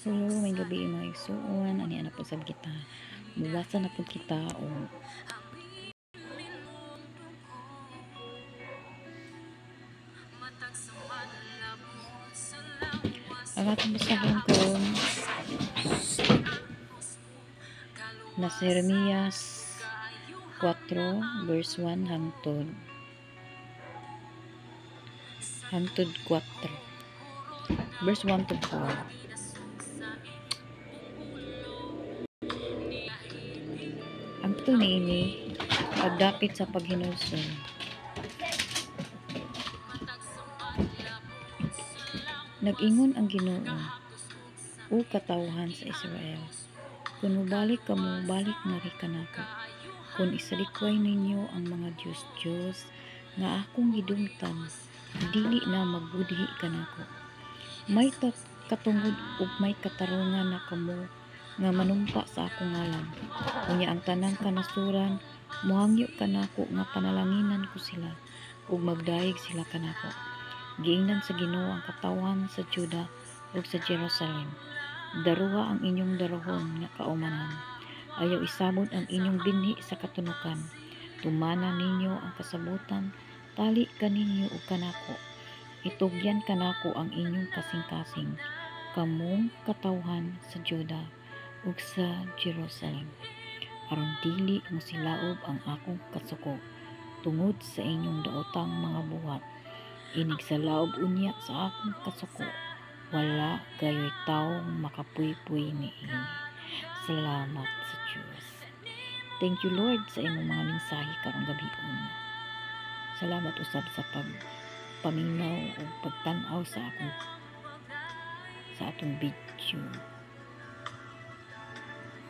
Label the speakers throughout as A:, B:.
A: Hello, may gabi mga igsuon. Ani ana po sab kita. Mubasa na po kita o ang atong basahon karon na si Jeremias 4 verse 1 hangtod 4 verse 1 to 4. Ang titul niini pagdapit sa paghinulsol. Nag-ingon ang Ginoo, o katawhan sa Israel, kung mubalik ka mo, balik na rin kanako. Kung isalikway ninyo ang mga Diyos nga akong gidumtan, dili na magbudhi kanako. May katungod ug may katarungan na kamo nga manumpa sa akong ngalan. Unya ang tanang kanasuran, muhangyo kanako nga panalanginan ko sila ug magdaig sila kanako. Giingnan sa Ginoo ang katawan sa Juda ug sa Jerusalem. Daruha ang inyong darohon nga kaumanan. Ayaw isabot ang inyong binhi sa katunukan. Tumana ninyo ang kasabutan, tali kaninyo ug kanako. Itugyan kanako ang inyong kasing-kasing, kamong katawhan sa Juda ug sa Jerusalem. Aron dili mo silaob ang akong kasuko tungod sa inyong daotang mga buhat. Inig sa laob unya sa akong kasuko, wala gayoy taong makapuy-puy niini. Salamat sa Diyos. Thank you Lord sa imong mga mensahe karong gabion. Salamat usab sa paminaw o pagtan-aw sa atong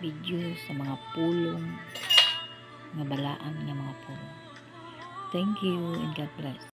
A: video sa mga pulong nga balaan nga mga pulong. Thank you and God bless.